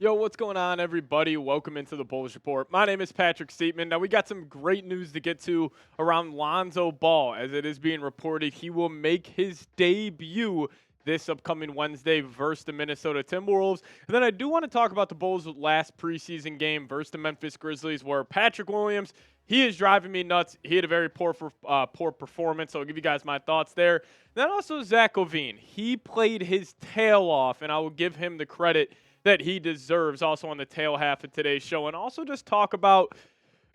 Yo, what's going on, everybody? Welcome into the Bulls Report. My name is Patrick Siepman. Now, we got some great news to get to around Lonzo Ball. As it is being reported, he will make his debut this upcoming Wednesday versus the Minnesota Timberwolves. And then I do want to talk about the Bulls' last preseason game versus the Memphis Grizzlies, where Patrick Williams, he is driving me nuts. He had a very poor performance, so I'll give you guys my thoughts there. Then also Zach LaVine. He played his tail off, and I will give him the credit that he deserves also on the tail half of today's show, and also just talk about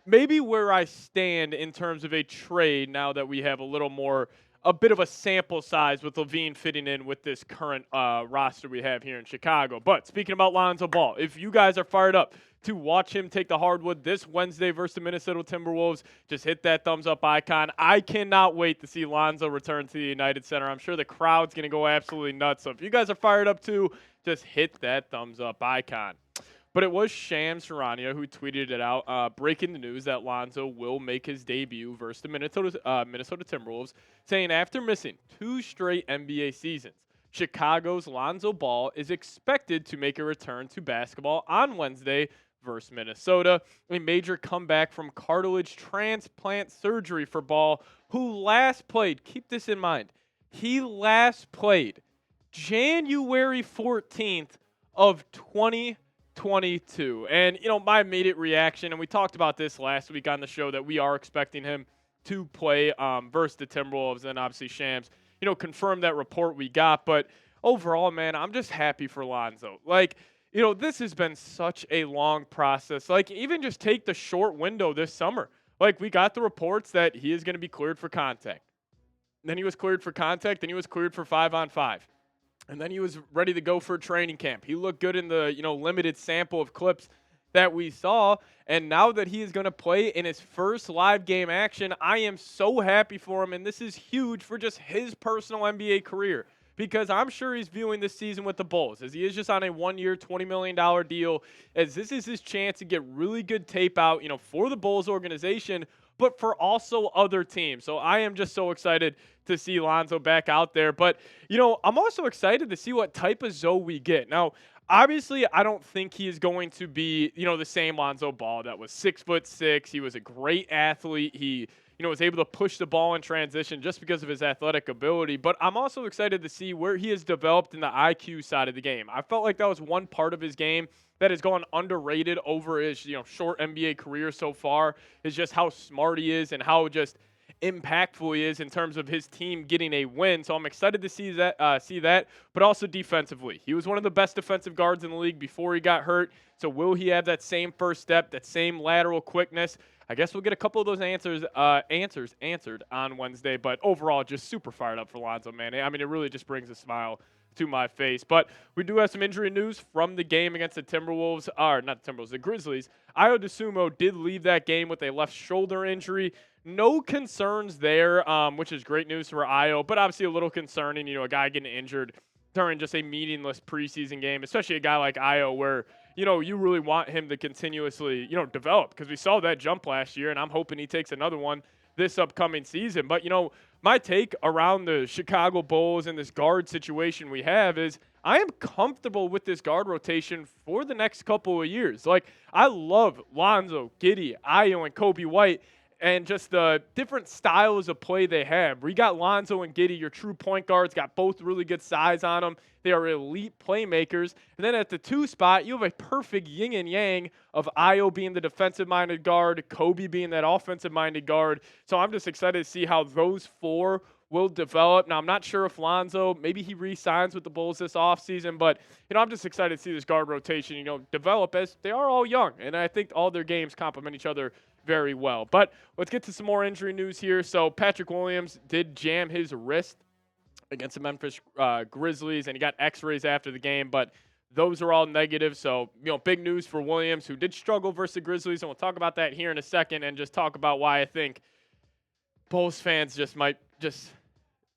maybe where I stand in terms of a trade now that we have a bit of a sample size with LaVine fitting in with this current roster we have here in Chicago. But speaking about Lonzo Ball, if you guys are fired up to watch him take the hardwood this Wednesday versus the Minnesota Timberwolves, just hit that thumbs up icon. I cannot wait to see Lonzo return to the United Center. I'm sure the crowd's going to go absolutely nuts. So if you guys are fired up too, just hit that thumbs up icon. But it was Shams Charania who tweeted it out, breaking the news that Lonzo will make his debut versus the Minnesota Timberwolves, saying after missing 2 straight NBA seasons, Chicago's Lonzo Ball is expected to make a return to basketball on Wednesday versus Minnesota, a major comeback from cartilage transplant surgery for Ball, who last played, keep this in mind, he last played January 14th of 2022. And, my immediate reaction, and we talked about this last week on the show, that we are expecting him to play versus the Timberwolves, and obviously Shams, confirmed that report we got. But overall, man, I'm just happy for Lonzo. This has been such a long process. Even just take the short window this summer. We got the reports that he is going to be cleared for contact. Then he was cleared for contact, then he was cleared for 5-on-5. And then he was ready to go for a training camp. He looked good in the, limited sample of clips that we saw. And now that he is going to play in his first live game action, I am so happy for him. And this is huge for just his personal NBA career, because I'm sure he's viewing this season with the Bulls as he is just on a 1-year, $20 million deal, as this is his chance to get really good tape out, for the Bulls organization, but for also other teams. So I am just so excited to see Lonzo back out there. But, I'm also excited to see what type of Zoe we get. Now, obviously, I don't think he is going to be, the same Lonzo Ball that was 6'6". He was a great athlete. He, was able to push the ball in transition just because of his athletic ability. But I'm also excited to see where he has developed in the IQ side of the game. I felt like that was one part of his game that has gone underrated over his, short NBA career so far, is just how smart he is and how just impactful he is in terms of his team getting a win. So I'm excited to see that, but also defensively. He was one of the best defensive guards in the league before he got hurt. So will he have that same first step, that same lateral quickness? I guess we'll get a couple of those answered on Wednesday. But overall, just super fired up for Lonzo, man. I mean, it really just brings a smile to my face. But we do have some injury news from the game against the Timberwolves, or not the Timberwolves, the Grizzlies. Ayo Dosunmu did leave that game with a left shoulder injury. No concerns there, which is great news for Ayo, but obviously a little concerning, a guy getting injured during just a meaningless preseason game, especially a guy like Ayo where, you really want him to continuously, develop, because we saw that jump last year, and I'm hoping he takes another one this upcoming season. But, my take around the Chicago Bulls and this guard situation we have is I am comfortable with this guard rotation for the next couple of years. I love Lonzo, Giddey, Ayo, and Kobe White, and just the different styles of play they have. We got Lonzo and Giddey, your true point guards, got both really good size on them. They are elite playmakers. And then at the 2 spot, you have a perfect yin and yang of Ayo being the defensive-minded guard, Kobe being that offensive-minded guard. So I'm just excited to see how those 4 will develop. Now, I'm not sure if Lonzo, maybe he re-signs with the Bulls this offseason, but, I'm just excited to see this guard rotation, develop, as they are all young. And I think all their games complement each other very well. But let's get to some more injury news here. So Patrick Williams did jam his wrist against the Memphis Grizzlies, and he got x-rays after the game, but those are all negative. So, big news for Williams, who did struggle versus the Grizzlies, and we'll talk about that here in a second and just talk about why I think Bulls fans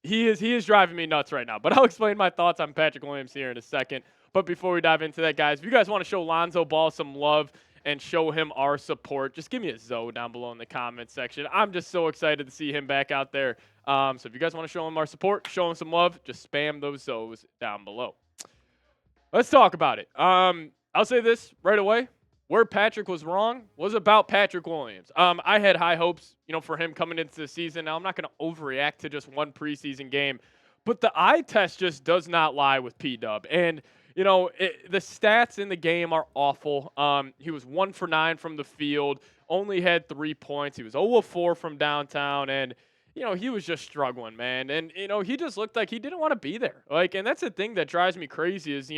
he is driving me nuts right now. But I'll explain my thoughts on Patrick Williams here in a second. But before we dive into that, guys, if you guys want to show Lonzo Ball some love and show him our support, just give me a Zoe down below in the comments section. I'm just so excited to see him back out there. So if you guys want to show him our support, show him some love, just spam those Zoes down below. Let's talk about it. I'll say this right away. Where Patrick was wrong was about Patrick Williams. I had high hopes, for him coming into the season. Now, I'm not going to overreact to just one preseason game, but the eye test just does not lie with P-Dub. And, the stats in the game are awful. He was 1 for 9 from the field, only had 3 points. He was 0 of 4 from downtown, and he was just struggling, man. And, he just looked like he didn't want to be there. And that's the thing that drives me crazy is,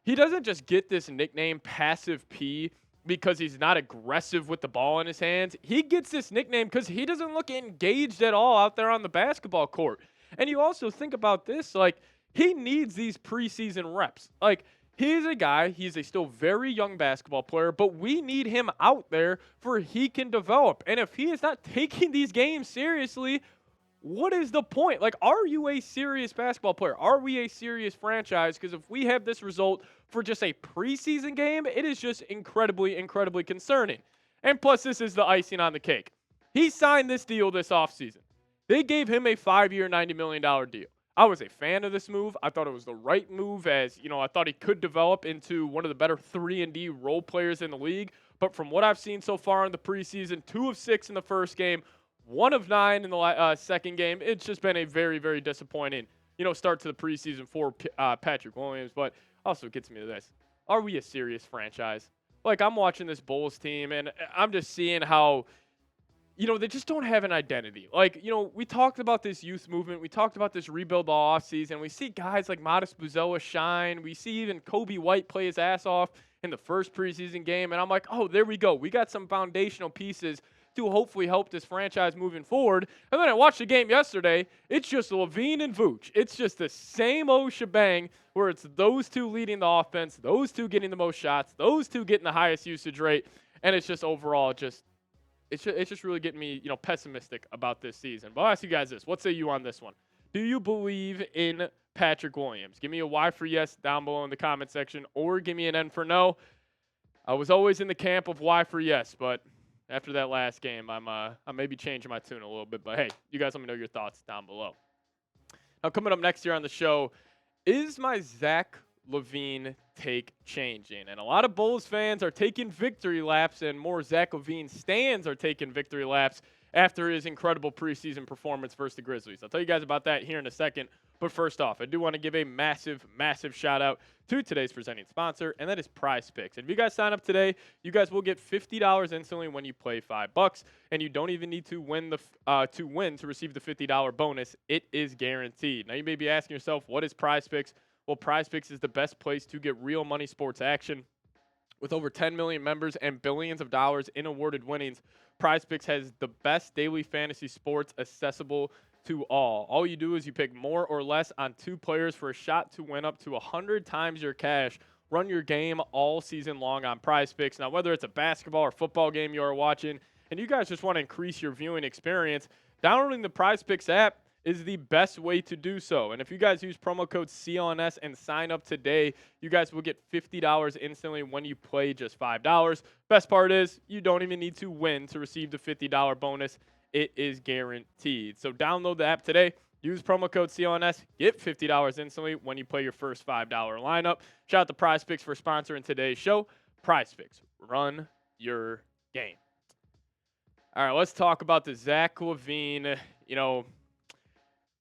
he doesn't just get this nickname Passive P because he's not aggressive with the ball in his hands. He gets this nickname because he doesn't look engaged at all out there on the basketball court. And you also think about this, he needs these preseason reps. He's a guy, he's a still very young basketball player, but we need him out there for he can develop. And if he is not taking these games seriously, what is the point? Are you a serious basketball player? Are we a serious franchise? Because if we have this result for just a preseason game, it is just incredibly, incredibly concerning. And plus, this is the icing on the cake. He signed this deal this offseason. They gave him a 5-year, $90 million deal. I was a fan of this move. I thought it was the right move as, I thought he could develop into one of the better 3-and-D role players in the league. But from what I've seen so far in the preseason, 2 of 6 in the first game, 1 of 9 in the second game. It's just been a very, very disappointing, start to the preseason for Patrick Williams. But also gets me to this. Are we a serious franchise? I'm watching this Bulls team, and I'm just seeing how, they just don't have an identity. We talked about this youth movement. We talked about this rebuild all offseason. We see guys like Modest Buzella shine. We see even Kobe White play his ass off in the first preseason game. And I'm like, oh, there we go. We got some foundational pieces to hopefully help this franchise moving forward. And then I watched the game yesterday. It's just LaVine and Vooch. It's just the same old shebang where it's those two leading the offense, those two getting the most shots, those two getting the highest usage rate. And it's just overall it's just really getting me, pessimistic about this season. But I'll ask you guys this. What say you on this one? Do you believe in Patrick Williams? Give me a Y for yes down below in the comment section, or give me an N for no. I was always in the camp of Y for yes, but after that last game, I may be changing my tune a little bit. But, hey, you guys let me know your thoughts down below. Now, coming up next year on the show, is my Zach LaVine take changing? And a lot of Bulls fans are taking victory laps, and more Zach LaVine stans are taking victory laps after his incredible preseason performance versus the Grizzlies. I'll tell you guys about that here in a second. But first off, I do want to give a massive, massive shout out to today's presenting sponsor, and that is PrizePicks. And if you guys sign up today, you guys will get $50 instantly when you play $5, and you don't even need to win to receive the $50 bonus. It is guaranteed. Now you may be asking yourself, what is PrizePicks? Well, PrizePicks is the best place to get real money sports action. With over 10 million members and billions of dollars in awarded winnings, PrizePicks has the best daily fantasy sports accessible to all. All you do is you pick more or less on 2 players for a shot to win up to 100 times your cash. Run your game all season long on PrizePicks. Now, whether it's a basketball or football game you are watching, and you guys just want to increase your viewing experience, downloading the PrizePicks app is the best way to do so. And if you guys use promo code CLNS and sign up today, you guys will get $50 instantly when you play just $5. Best part is you don't even need to win to receive the $50 bonus. It is guaranteed. So download the app today. Use promo code CLNS. Get $50 instantly when you play your first $5 lineup. Shout out to PrizePicks for sponsoring today's show. PrizePicks, run your game. All right, let's talk about the Zach LaVine,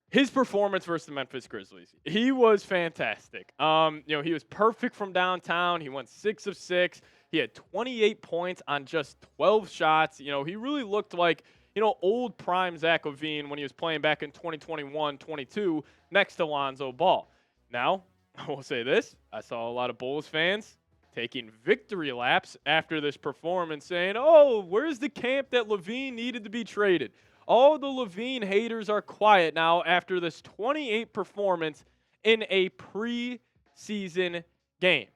his performance versus the Memphis Grizzlies. He was fantastic. He was perfect from downtown. He went 6 of 6. He had 28 points on just 12 shots. He really looked like, old prime Zach LaVine when he was playing back in 2021-22 next to Lonzo Ball. Now, I will say this. I saw a lot of Bulls fans taking victory laps after this performance saying, oh, where's the camp that LaVine needed to be traded? All the LaVine haters are quiet now after this 28 performance in a preseason game.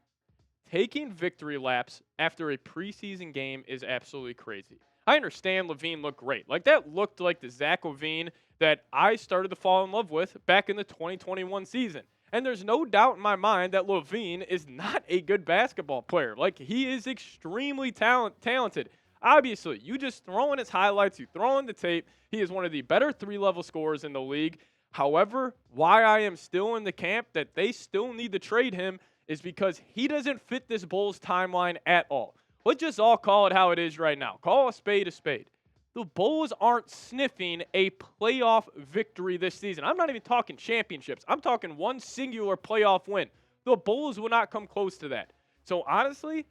Taking victory laps after a preseason game is absolutely crazy. I understand LaVine looked great. That looked like the Zach LaVine that I started to fall in love with back in the 2021 season. And there's no doubt in my mind that LaVine is not a good basketball player. He is extremely talented. Obviously, you just throw in his highlights, you throw in the tape. He is one of the better 3-level scorers in the league. However, why I am still in the camp that they still need to trade him is because he doesn't fit this Bulls timeline at all. Let's just all call it how it is right now. Call a spade a spade. The Bulls aren't sniffing a playoff victory this season. I'm not even talking championships. I'm talking one singular playoff win. The Bulls will not come close to that. So honestly,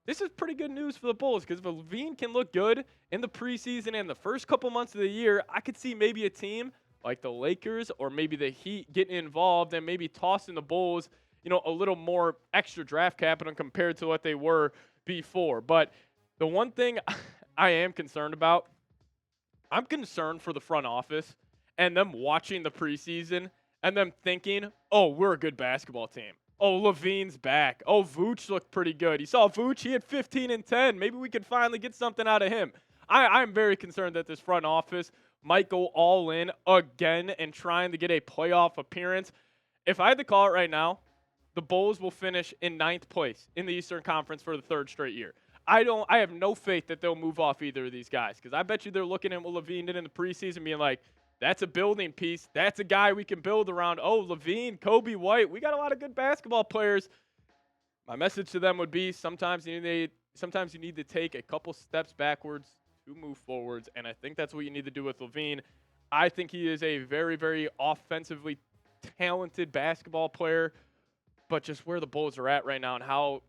this is pretty good news for the Bulls because if LaVine can look good in the preseason and the first couple months of the year, I could see maybe a team like the Lakers or maybe the Heat getting involved and maybe tossing the Bulls, a little more extra draft capital compared to what they were before. But the one thing I am concerned about, I'm concerned for the front office and them watching the preseason and them thinking, oh, we're a good basketball team. Oh, LaVine's back. Oh, Vooch looked pretty good. You saw Vooch, he had 15 and 10. Maybe we could finally get something out of him. I'm very concerned that this front office might go all in again and trying to get a playoff appearance. If I had to call it right now, the Bulls will finish in 9th place in the Eastern Conference for the 3rd straight year. I have no faith that they'll move off either of these guys because I bet you they're looking at what LaVine did in the preseason being like, that's a building piece. That's a guy we can build around. Oh, LaVine, Kobe White. We got a lot of good basketball players. My message to them would be sometimes you need to take a couple steps backwards to move forwards, and I think that's what you need to do with LaVine. I think he is a very, very offensively talented basketball player, but just where the Bulls are at right now and how,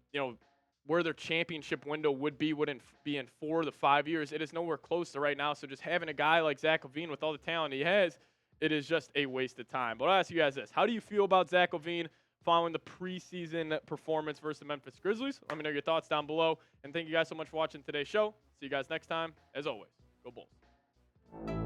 where their championship window would be in 4 to 5 years. It is nowhere close to right now. So just having a guy like Zach LaVine with all the talent he has, it is just a waste of time. But I'll ask you guys this. How do you feel about Zach LaVine following the preseason performance versus the Memphis Grizzlies? Let me know your thoughts down below. And thank you guys so much for watching today's show. See you guys next time. As always, go Bulls.